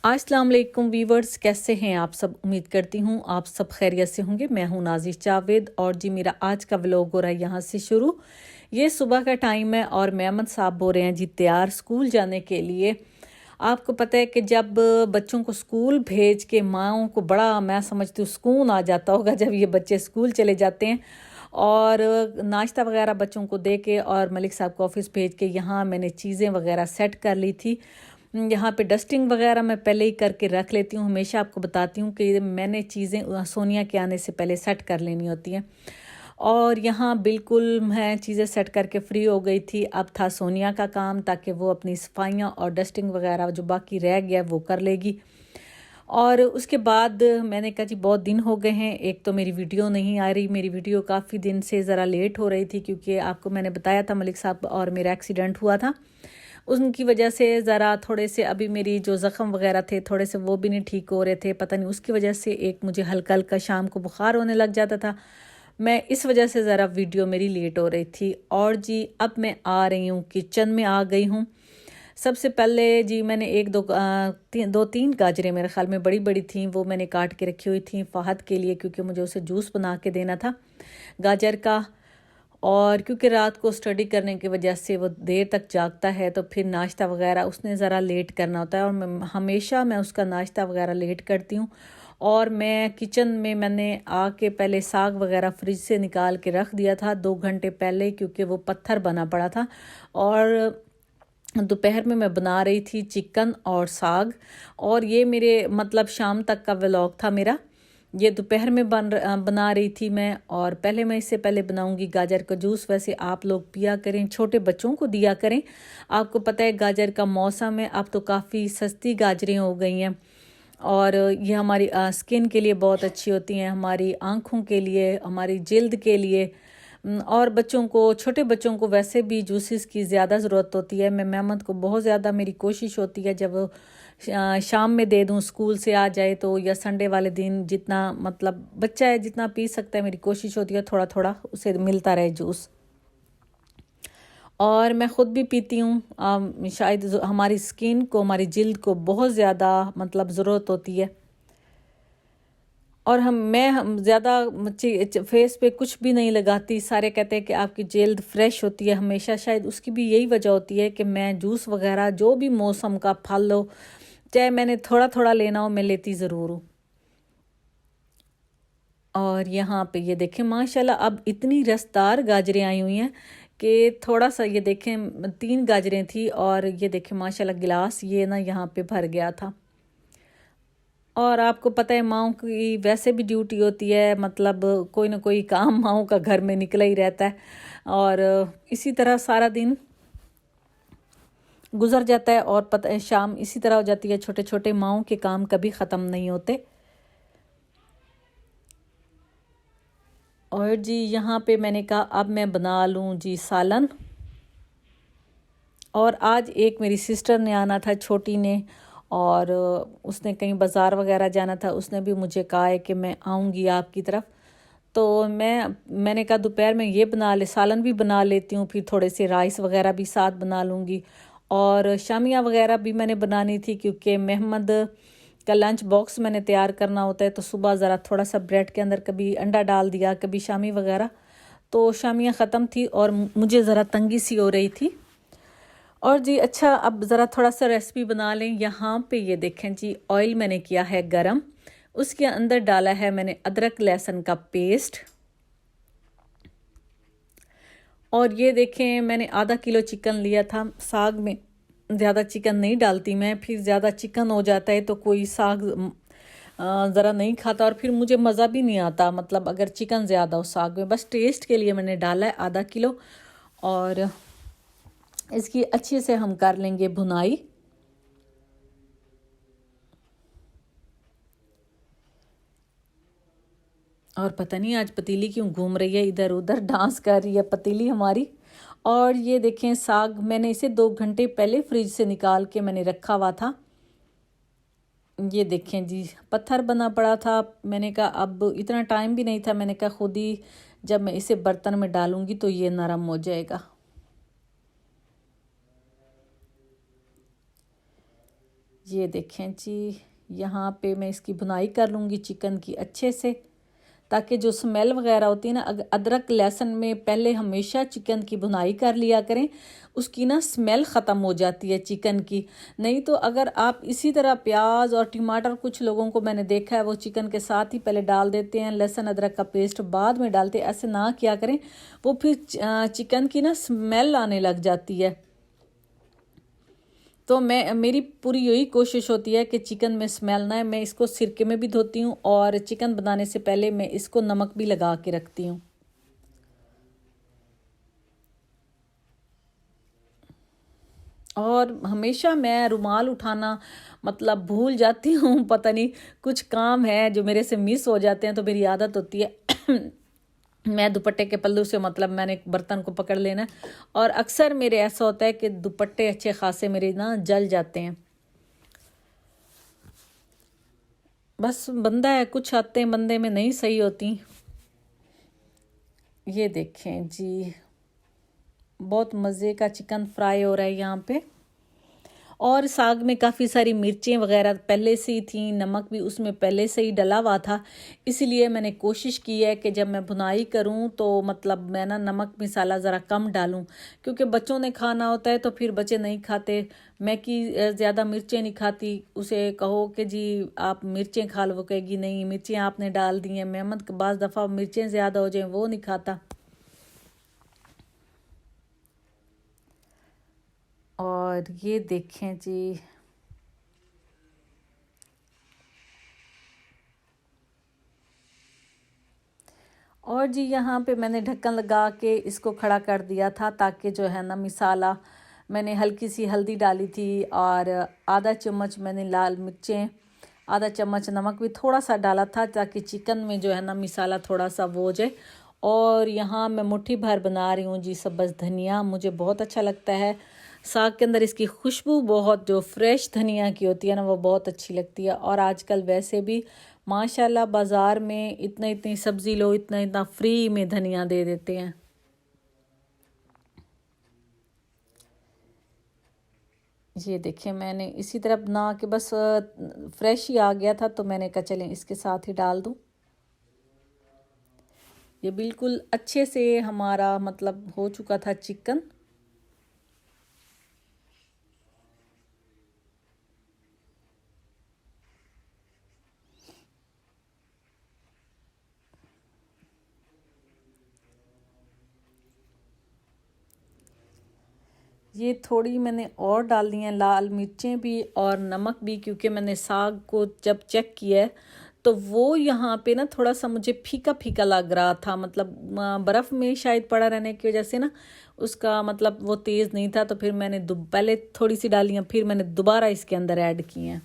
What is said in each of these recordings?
अस्सलाम वालेकुम वीवर्स, कैसे हैं आप सब। उम्मीद करती हूँ आप सब खैरियत से होंगे। मैं हूँ नाज़िश जावेद और जी मेरा आज का व्लॉग हो रहा है यहाँ से शुरू। ये सुबह का टाइम है और मेमन साहब हो रहे हैं जी तैयार स्कूल जाने के लिए। आपको पता है कि जब बच्चों को स्कूल भेज के माँओं को बड़ा, मैं समझती हूँ, सुकून आ जाता होगा जब ये बच्चे स्कूल चले जाते हैं। और नाश्ता वगैरह बच्चों को दे के और मलिक साहब को ऑफिस भेज के यहाँ मैंने चीज़ें वगैरह सेट कर ली थी। यहाँ पे डस्टिंग वगैरह मैं पहले ही करके रख लेती हूँ। हमेशा आपको बताती हूँ कि मैंने चीज़ें सोनिया के आने से पहले सेट कर लेनी होती हैं। और यहाँ बिल्कुल मैं चीज़ें सेट करके फ्री हो गई थी। अब था सोनिया का काम, ताकि वो अपनी सफाइयाँ और डस्टिंग वगैरह जो बाकी रह गया वो कर लेगी। और उसके बाद मैंने कहा जी बहुत दिन हो गए हैं, एक तो मेरी वीडियो नहीं आ रही। मेरी वीडियो काफ़ी दिन से ज़रा लेट हो रही थी क्योंकि आपको मैंने बताया था मलिक साहब और मेरा एक्सीडेंट हुआ था। उनकी वजह से ज़रा थोड़े से अभी मेरी जो ज़ख़म वगैरह थे थोड़े से वो भी नहीं ठीक हो रहे थे। पता नहीं उसकी वजह से एक मुझे हल्का हल्का शाम को बुखार होने लग जाता था। मैं इस वजह से ज़रा वीडियो मेरी लेट हो रही थी। और जी अब मैं आ रही हूँ, किचन में आ गई हूँ। सबसे पहले जी मैंने दो तीन गाजरें मेरे ख्याल में बड़ी बड़ी थीं, वो मैंने काट के रखी हुई थी फ़हद के लिए, क्योंकि मुझे उसे जूस बना के देना था गाजर का। और क्योंकि रात को स्टडी करने की वजह से वो देर तक जागता है तो फिर नाश्ता वगैरह उसने ज़रा लेट करना होता है। और हमेशा मैं उसका नाश्ता वगैरह लेट करती हूँ। और मैं किचन में मैंने आके पहले साग वगैरह फ्रिज से निकाल के रख दिया था 2 घंटे पहले, क्योंकि वो पत्थर बना पड़ा था। और दोपहर में मैं बना रही थी चिकन और साग। और ये मेरे मतलब शाम तक का व्लॉग था मेरा। ये दोपहर में बना रही थी मैं। और पहले मैं इससे पहले बनाऊंगी गाजर का जूस। वैसे आप लोग पिया करें, छोटे बच्चों को दिया करें। आपको पता है गाजर का मौसम है, अब तो काफ़ी सस्ती गाजरें हो गई हैं। और ये हमारी स्किन के लिए बहुत अच्छी होती हैं, हमारी आँखों के लिए, हमारी जल्द के लिए। और बच्चों को, छोटे बच्चों को वैसे भी जूसेस की ज़्यादा ज़रूरत होती है। मैं मेहमद को बहुत ज़्यादा, मेरी कोशिश होती है जब शाम में दे दूं, स्कूल से आ जाए तो, या संडे वाले दिन, जितना मतलब बच्चा है जितना पी सकता है, मेरी कोशिश होती है थोड़ा थोड़ा उसे मिलता रहे जूस। और मैं ख़ुद भी पीती हूँ। शायद हमारी स्किन को, हमारी जल्द को बहुत ज़्यादा मतलब ज़रूरत होती है। और हम ज़्यादा फेस पे कुछ भी नहीं लगाती। सारे कहते हैं कि आपकी जल्द फ्रेश होती है हमेशा। शायद उसकी भी यही वजह होती है कि मैं जूस वगैरह जो भी मौसम का फल हो, चाहे मैंने थोड़ा थोड़ा लेना हो, मैं लेती ज़रूर हूँ। और यहाँ पे ये देखें माशाल्लाह अब इतनी रसदार गाजरें आई हुई हैं कि थोड़ा सा, ये देखें 3 गाजरें थी और ये देखें माशाल्लाह गिलास ये ना यहाँ पे भर गया था। और आपको पता है माँओं की वैसे भी ड्यूटी होती है, मतलब कोई ना कोई काम माँओं का घर में निकला ही रहता है। और इसी तरह सारा दिन गुजर जाता है और पता है शाम इसी तरह हो जाती है। छोटे छोटे माँओं के काम कभी ख़त्म नहीं होते। और जी यहाँ पे मैंने कहा अब मैं बना लूँ जी सालन। और आज एक मेरी सिस्टर ने आना था, छोटी ने, और उसने कहीं बाज़ार वगैरह जाना था। उसने भी मुझे कहा है कि मैं आऊँगी आपकी तरफ। तो मैंने कहा दोपहर में ये बना ले, सालन भी बना लेती हूँ, फिर थोड़े से राइस वगैरह भी साथ बना लूँगी। और शामिया वगैरह भी मैंने बनानी थी क्योंकि मेहमद का लंच बॉक्स मैंने तैयार करना होता है। तो सुबह ज़रा थोड़ा सा ब्रेड के अंदर कभी अंडा डाल दिया, कभी शामी वगैरह। तो शामियाँ ख़त्म थी और मुझे ज़रा तंगी सी हो रही थी। और जी अच्छा, अब ज़रा थोड़ा सा रेसिपी बना लें। यहाँ पे ये देखें जी, ऑयल मैंने किया है गरम, उसके अंदर डाला है मैंने अदरक लहसुन का पेस्ट। और ये देखें मैंने आधा किलो चिकन लिया था। साग में ज़्यादा चिकन नहीं डालती मैं, फिर ज़्यादा चिकन हो जाता है तो कोई साग ज़रा नहीं खाता और फिर मुझे मज़ा भी नहीं आता, मतलब अगर चिकन ज़्यादा हो साग में। बस टेस्ट के लिए मैंने डाला है आधा किलो। और इसकी अच्छे से हम कर लेंगे भुनाई। और पता नहीं आज पतीली क्यों घूम रही है, इधर उधर डांस कर रही है पतीली हमारी। और ये देखें साग मैंने इसे 2 घंटे पहले फ्रिज से निकाल के मैंने रखा हुआ था। ये देखें जी पत्थर बना पड़ा था। मैंने कहा अब इतना टाइम भी नहीं था, मैंने कहा खुद ही जब मैं इसे बर्तन में डालूंगी तो ये नरम हो जाएगा। ये देखें जी, यहाँ पे मैं इसकी भुनाई कर लूँगी चिकन की अच्छे से, ताकि जो स्मेल वगैरह होती है ना, अदरक लहसुन में पहले हमेशा चिकन की भुनाई कर लिया करें, उसकी ना स्मेल ख़त्म हो जाती है चिकन की। नहीं तो अगर आप इसी तरह प्याज और टमाटर, कुछ लोगों को मैंने देखा है वो चिकन के साथ ही पहले डाल देते हैं, लहसुन अदरक का पेस्ट बाद में डालते हैं, ऐसे ना किया करें, वो फिर चिकन की ना स्मेल आने लग जाती है। तो मेरी पूरी यही कोशिश होती है कि चिकन में स्मेल ना है। मैं इसको सिरके में भी धोती हूँ और चिकन बनाने से पहले मैं इसको नमक भी लगा के रखती हूँ। और हमेशा मैं रुमाल उठाना मतलब भूल जाती हूँ, पता नहीं कुछ काम है जो मेरे से मिस हो जाते हैं, तो मेरी आदत होती है मैं दुपट्टे के पल्लू से मतलब मैंने एक बर्तन को पकड़ लेना, और अक्सर मेरे ऐसा होता है कि दुपट्टे अच्छे खासे मेरे ना जल जाते हैं। बस बंदा है, कुछ आते बंदे में नहीं सही होती। ये देखें जी, बहुत मज़े का चिकन फ्राई हो रहा है यहाँ पे। और साग में काफ़ी सारी मिर्चें वगैरह पहले से ही थी, नमक भी उसमें पहले से ही डला हुआ था, इसलिए मैंने कोशिश की है कि जब मैं भुनाई करूं तो मतलब मैं ना नमक मसाला ज़रा कम डालूं, क्योंकि बच्चों ने खाना होता है तो फिर बच्चे नहीं खाते। मैं कि ज़्यादा मिर्चें नहीं खाती, उसे कहो कि जी आप मिर्चें खा लो, वो कहेगी नहीं मिर्चें आपने डाल दी हैं। मेहमद के बाज़ दफ़ा मिर्चें ज़्यादा हो जाएं वो नहीं खाता। और ये देखें जी, और जी यहाँ पे मैंने ढक्कन लगा के इसको खड़ा कर दिया था, ताकि जो है ना मसाला, मैंने हल्की सी हल्दी डाली थी और आधा चम्मच मैंने लाल मिर्चें, आधा चम्मच नमक भी थोड़ा सा डाला था, ताकि चिकन में जो है ना मसाला थोड़ा सा वो हो जाए। और यहाँ मैं मुट्ठी भर बना रही हूँ जी सब्ज़ धनिया, मुझे बहुत अच्छा लगता है साग के अंदर इसकी खुशबू, बहुत जो फ्रेश धनिया की होती है ना वो बहुत अच्छी लगती है। और आजकल वैसे भी माशाल्लाह बाज़ार में इतनी सब्ज़ी लो, इतना इतना फ्री में धनिया दे देते हैं। ये देखें, मैंने इसी तरह बना के बस फ्रेश ही आ गया था, तो मैंने कहा चलें इसके साथ ही डाल दूँ। ये बिल्कुल अच्छे से हमारा मतलब हो चुका था चिकन। ये थोड़ी मैंने और डाल दी हैं लाल मिर्चें भी और नमक भी, क्योंकि मैंने साग को जब चेक किया है तो वो यहाँ पे ना थोड़ा सा मुझे फीका फीका लग रहा था, मतलब बर्फ़ में शायद पड़ा रहने की वजह से ना उसका मतलब वो तेज़ नहीं था। तो फिर मैंने पहले थोड़ी सी डाली हैं, फिर मैंने दोबारा इसके अंदर ऐड की हैं।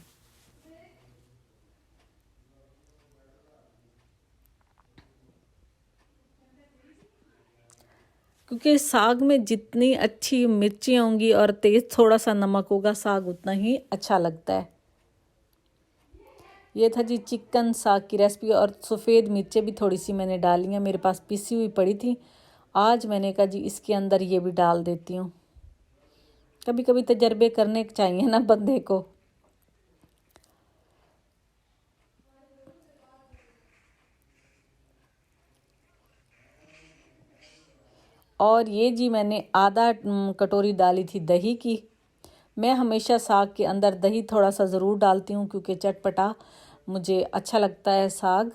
क्योंकि साग में जितनी अच्छी मिर्ची होंगी और तेज़ थोड़ा सा नमक होगा, साग उतना ही अच्छा लगता है। ये था जी चिकन साग की रेसिपी। और सफ़ेद मिर्चें भी थोड़ी सी मैंने डाली हैं, मेरे पास पिसी हुई पड़ी थी, आज मैंने कहा जी इसके अंदर ये भी डाल देती हूँ। कभी कभी तजर्बे करने चाहिए ना बंदे को। और ये जी मैंने आधा कटोरी डाली थी दही की। मैं हमेशा साग के अंदर दही थोड़ा सा ज़रूर डालती हूँ, क्योंकि चटपटा मुझे अच्छा लगता है साग।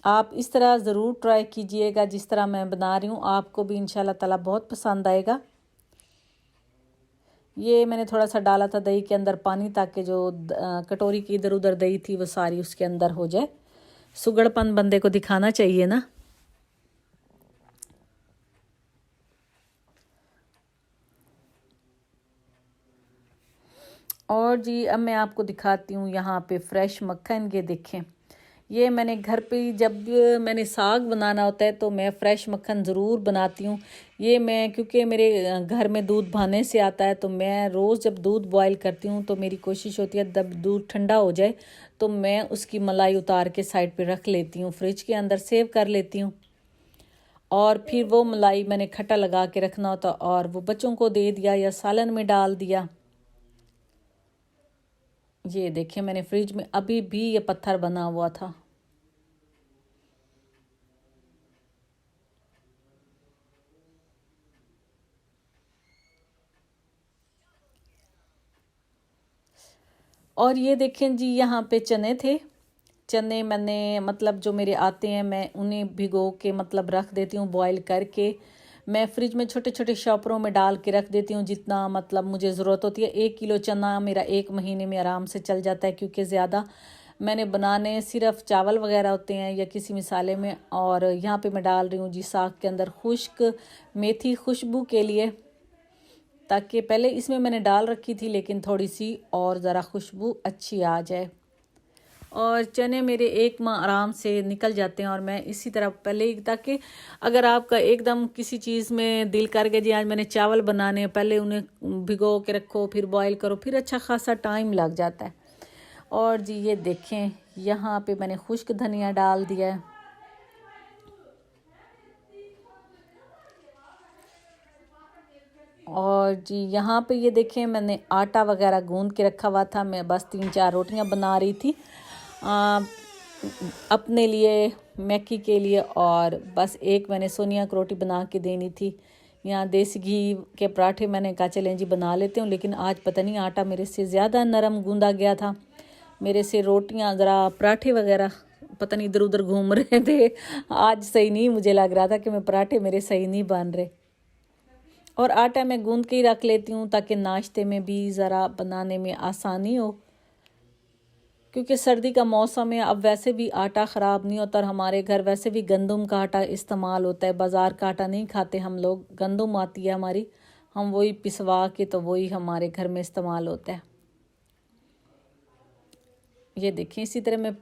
आप इस तरह ज़रूर ट्राई कीजिएगा जिस तरह मैं बना रही हूँ, आपको भी इंशाल्लाह ताला बहुत पसंद आएगा। ये मैंने थोड़ा सा डाला था दही के अंदर पानी, ताकि जो कटोरी की इधर उधर दही थी वो सारी उसके अंदर हो जाए। सुगड़पन बंदे को दिखाना चाहिए ना। और जी अब मैं आपको दिखाती हूँ यहाँ पे फ्रेश मक्खन। ये देखें, ये मैंने घर पे ही जब मैंने साग बनाना होता है तो मैं फ़्रेश मक्खन ज़रूर बनाती हूँ। ये मैं क्योंकि मेरे घर में दूध भाने से आता है, तो मैं रोज़ जब दूध बॉयल करती हूँ तो मेरी कोशिश होती है जब दूध ठंडा हो जाए तो मैं उसकी मलाई उतार के साइड पे रख लेती हूँ, फ्रिज के अंदर सेव कर लेती हूँ। और फिर वो मलाई मैंने खट्टा लगा के रखना होता और वो बच्चों को दे दिया या सालन में डाल दिया। ये देखिए मैंने फ्रिज में अभी भी ये पत्थर बना हुआ था। और ये देखें जी, यहाँ पे चने थे। चने मैंने मतलब जो मेरे आते हैं मैं उन्हें भिगो के मतलब रख देती हूँ, बॉईल करके मैं फ्रिज में छोटे छोटे शॉपरों में डाल के रख देती हूँ, जितना मतलब मुझे ज़रूरत होती है। 1 किलो चना मेरा 1 महीने में आराम से चल जाता है, क्योंकि ज़्यादा मैंने बनाने सिर्फ चावल वगैरह होते हैं या किसी मिसाले में। और यहाँ पे मैं डाल रही हूँ जी साग के अंदर खुश्क मेथी खुशबू के लिए, ताकि पहले इसमें मैंने डाल रखी थी लेकिन थोड़ी सी और ज़रा खुशबू अच्छी आ जाए। और चने मेरे 1 माह आराम से निकल जाते हैं। और मैं इसी तरह पहले ही, ताकि अगर आपका एकदम किसी चीज़ में दिल कर गया जी आज मैंने चावल बनाने, पहले उन्हें भिगो के रखो फिर बॉईल करो, फिर अच्छा खासा टाइम लग जाता है। और जी ये देखें यहाँ पे मैंने खुश्क धनिया डाल दिया है। और जी यहाँ पे ये देखें मैंने आटा वगैरह गूंद के रखा हुआ था। मैं बस 3-4 रोटियां बना रही थी अपने लिए, मैकी के लिए, और बस एक मैंने सोनिया को रोटी बना के देनी थी। यहाँ देसी घी के पराठे मैंने कहा चलें जी बना लेते हूँ, लेकिन आज पता नहीं आटा मेरे से ज़्यादा नरम गूंदा गया था। मेरे से रोटियाँ ज़रा पराठे वगैरह पता नहीं इधर उधर घूम रहे थे। आज सही नहीं मुझे लग रहा था कि मैं पराठे मेरे सही नहीं बन रहे। और आटा मैं गूंद के ही रख लेती हूँ ताकि नाश्ते में भी ज़रा बनाने में आसानी हो, क्योंकि सर्दी का मौसम है। अब वैसे भी आटा ख़राब नहीं होता और हमारे घर वैसे भी गंदम का आटा इस्तेमाल होता है, बाज़ार का आटा नहीं खाते हम लोग। गंदम आती है हमारी, हम वही पिसवा के तो वही हमारे घर में इस्तेमाल होता है। ये देखिए इसी तरह मैं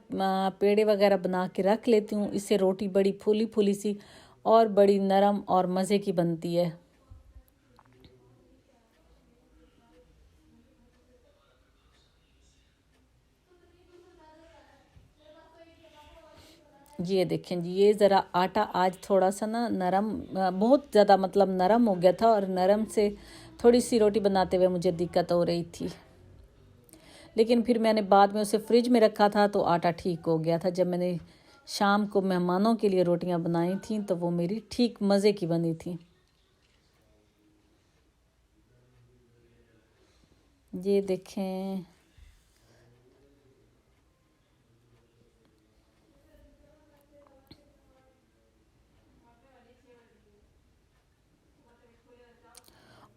पेड़े वगैरह बना के रख लेती हूँ। इससे रोटी बड़ी फूली फूली सी और बड़ी नरम और मज़े की बनती है। ये देखें जी, ये ज़रा आटा आज थोड़ा सा ना नरम, बहुत ज़्यादा मतलब नरम हो गया था, और नरम से थोड़ी सी रोटी बनाते हुए मुझे दिक्कत हो रही थी। लेकिन फिर मैंने बाद में उसे फ्रिज में रखा था तो आटा ठीक हो गया था। जब मैंने शाम को मेहमानों के लिए रोटियां बनाई थी तो वो मेरी ठीक मज़े की बनी थी। ये देखें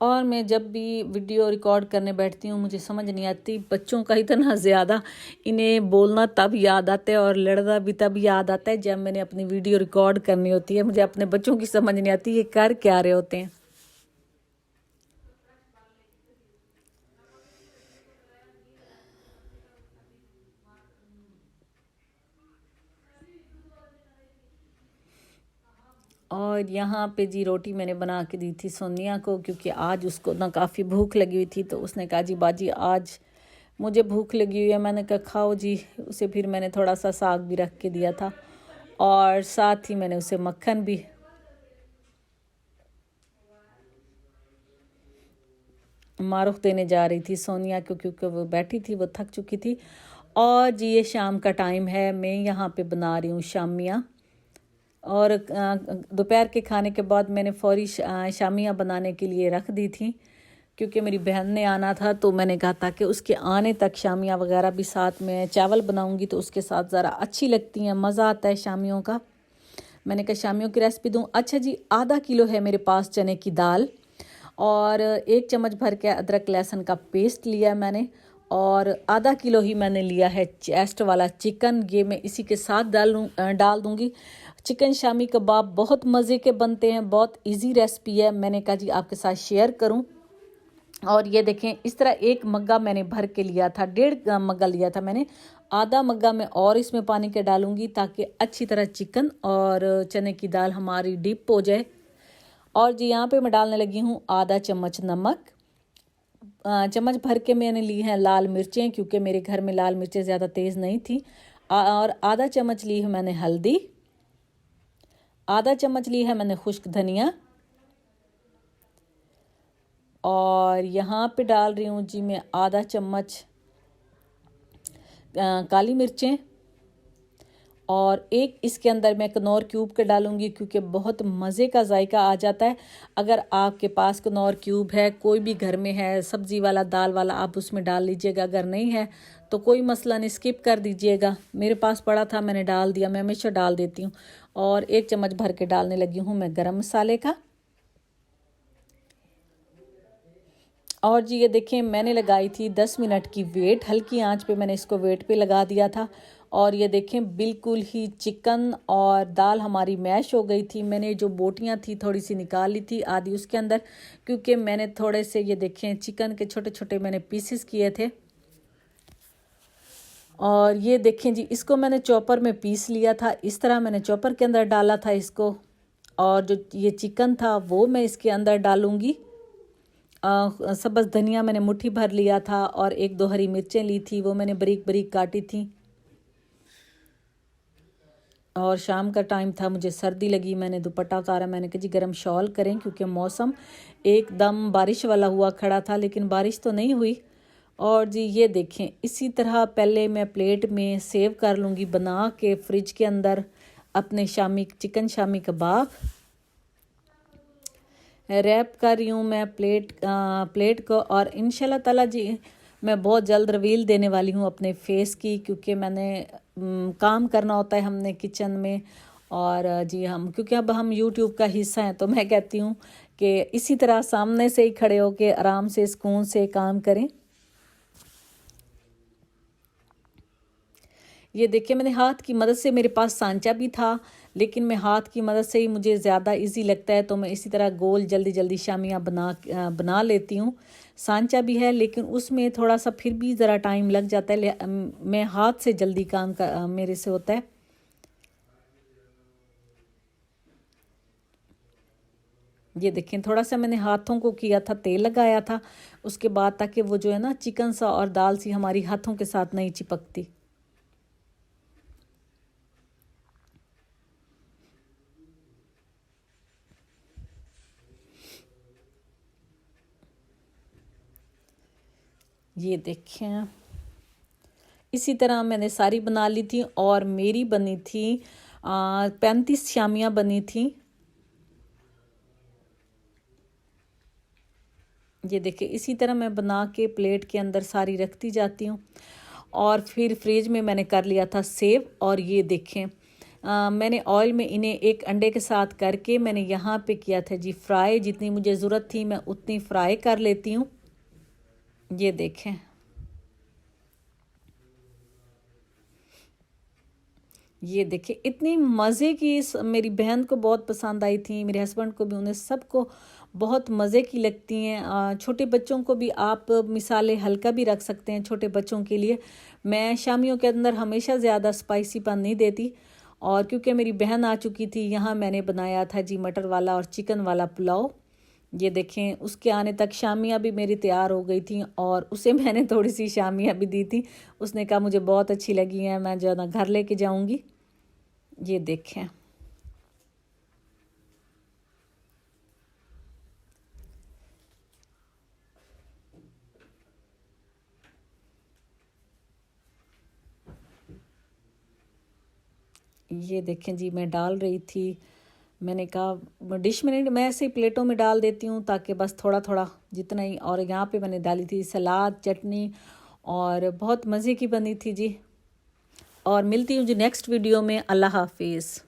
और मैं जब भी वीडियो रिकॉर्ड करने बैठती हूँ मुझे समझ नहीं आती, बच्चों का इतना ज़्यादा इन्हें बोलना तब याद आता है और लड़ना भी तब याद आता है जब मैंने अपनी वीडियो रिकॉर्ड करनी होती है। मुझे अपने बच्चों की समझ नहीं आती ये कर क्या रहे होते हैं। और यहाँ पे जी रोटी मैंने बना के दी थी सोनिया को, क्योंकि आज उसको ना काफ़ी भूख लगी हुई थी। तो उसने कहा जी बाजी आज मुझे भूख लगी हुई है। मैंने कहा खाओ जी। उसे फिर मैंने थोड़ा सा साग भी रख के दिया था और साथ ही मैंने उसे मक्खन भी। मारुख देने जा रही थी सोनिया को, क्योंकि वो बैठी थी, वो थक चुकी थी। और जी ये शाम का टाइम है, मैं यहाँ पे बना रही हूँ शामियाँ। और दोपहर के खाने के बाद मैंने फौरी शामियाँ बनाने के लिए रख दी थी, क्योंकि मेरी बहन ने आना था। तो मैंने कहा था कि उसके आने तक शामियाँ वगैरह भी साथ में, चावल बनाऊंगी तो उसके साथ ज़रा अच्छी लगती हैं, मज़ा आता है शामियों का। मैंने कहा शामियों की रेसिपी दूँ। अच्छा जी, आधा किलो है मेरे पास चने की दाल, और 1 चम्मच भर के अदरक लहसुन का पेस्ट लिया मैंने, और आधा किलो ही मैंने लिया है चेस्ट वाला चिकन। ये मैं इसी के साथ डाल दूँगी। चिकन शामी कबाब बहुत मज़े के बनते हैं, बहुत इजी रेसिपी है, मैंने कहा जी आपके साथ शेयर करूं। और ये देखें इस तरह 1 मग्गा मैंने भर के लिया था, 1.5 मग्गा लिया था मैंने। आधा मग्गा मैं और इसमें पानी के डालूंगी ताकि अच्छी तरह चिकन और चने की दाल हमारी डिप हो जाए। और जी यहाँ पे मैं डालने लगी हूँ आधा चम्मच नमक। चम्मच भर के मैंने ली हैं लाल मिर्चें, क्योंकि मेरे घर में लाल मिर्चें ज़्यादा तेज़ नहीं थी। और आधा चम्मच ली है मैंने हल्दी, आधा चम्मच ली है मैंने खुश्क धनिया, और यहाँ पे डाल रही हूँ जी मैं आधा चम्मच काली मिर्चें, और एक इसके अंदर मैं कनौर क्यूब के डालूंगी क्योंकि बहुत मज़े का जायका आ जाता है। अगर आपके पास कनौर क्यूब है, कोई भी घर में है सब्ज़ी वाला दाल वाला, आप उसमें डाल लीजिएगा। अगर नहीं है तो कोई मसला नहीं, स्किप कर दीजिएगा। मेरे पास पड़ा था, मैंने डाल दिया, मैं हमेशा डाल देती हूँ। और 1 चम्मच भर के डालने लगी हूँ मैं गरम मसाले का। और जी ये देखें, मैंने लगाई थी 10 मिनट की वेट, हल्की आंच पे मैंने इसको वेट पे लगा दिया था। और ये देखें बिल्कुल ही चिकन और दाल हमारी मैश हो गई थी। मैंने जो बोटियां थी थोड़ी सी निकाल ली थी, आधी उसके अंदर, क्योंकि मैंने थोड़े से ये देखें चिकन के छोटे छोटे मैंने पीसेस किए थे। और ये देखें जी, इसको मैंने चॉपर में पीस लिया था, इस तरह मैंने चॉपर के अंदर डाला था इसको। और जो ये चिकन था वो मैं इसके अंदर डालूँगी। सब्ज़ धनिया मैंने मुट्ठी भर लिया था, और 1-2 हरी मिर्चें ली थी, वो मैंने बारीक बारीक काटी थी। और शाम का टाइम था, मुझे सर्दी लगी, मैंने दुपट्टा उतारा, मैंने कहा जी गर्म शॉल करें क्योंकि मौसम एकदम बारिश वाला हुआ खड़ा था, लेकिन बारिश तो नहीं हुई। और जी ये देखें, इसी तरह पहले मैं प्लेट में सेव कर लूँगी बना के फ्रिज के अंदर अपने शामी चिकन शामी कबाब। रैप कर रही हूँ मैं प्लेट को। और इंशाल्लाह ताला जी मैं बहुत जल्द रिवील देने वाली हूँ अपने फेस की, क्योंकि मैंने काम करना होता है हमने किचन में। और जी हम क्योंकि अब हम यूट्यूब का हिस्सा हैं, तो मैं कहती हूँ कि इसी तरह सामने से ही खड़े होके आराम से सुकून से काम करें। ये देखिए, मैंने हाथ की मदद से, मेरे पास सांचा भी था लेकिन मैं हाथ की मदद से ही मुझे ज़्यादा इजी लगता है, तो मैं इसी तरह गोल जल्दी जल्दी शामियाँ बना लेती हूँ। सांचा भी है लेकिन उसमें थोड़ा सा फिर भी ज़रा टाइम लग जाता है, मैं हाथ से जल्दी काम मेरे से होता है। ये देखें, थोड़ा सा मैंने हाथों को किया था, तेल लगाया था उसके बाद, ताकि वो जो है ना चिकन सा और दाल सी हमारी हाथों के साथ नहीं चिपकती। ये देखें, इसी तरह मैंने सारी बना ली थी, और मेरी बनी थी 35 शामियाँ बनी थी। ये देखिए, इसी तरह मैं बना के प्लेट के अंदर सारी रखती जाती हूँ। और फिर फ्रिज में मैंने कर लिया था सेव। और ये देखें, मैंने ऑयल में इन्हें एक अंडे के साथ करके मैंने यहाँ पे किया था जी फ्राई। जितनी मुझे ज़रूरत थी मैं उतनी फ्राई कर लेती हूँ। ये देखें, ये देखिए इतनी मज़े की, मेरी बहन को बहुत पसंद आई थी, मेरे हस्बैंड को भी, उन्हें सबको बहुत मज़े की लगती हैं। छोटे बच्चों को भी आप मिसालें हल्का भी रख सकते हैं छोटे बच्चों के लिए। मैं शामियों के अंदर हमेशा ज़्यादा स्पाइसीपन नहीं देती। और क्योंकि मेरी बहन आ चुकी थी यहाँ, मैंने बनाया था जी मटर वाला और चिकन वाला पुलाव। ये देखें, उसके आने तक शामियाँ भी मेरी तैयार हो गई थी, और उसे मैंने थोड़ी सी शामियाँ भी दी थी। उसने कहा मुझे बहुत अच्छी लगी हैं, मैं जो है ना घर लेके जाऊँगी। ये देखें, ये देखें जी, मैं डाल रही थी, मैंने कहा डिश में नहीं, मैं ऐसे ही प्लेटों में डाल देती हूँ ताकि बस थोड़ा थोड़ा जितना ही। और यहाँ पे मैंने डाली थी सलाद, चटनी, और बहुत मज़े की बनी थी जी। और मिलती हूँ जी नेक्स्ट वीडियो में। अल्लाह हाफिज़।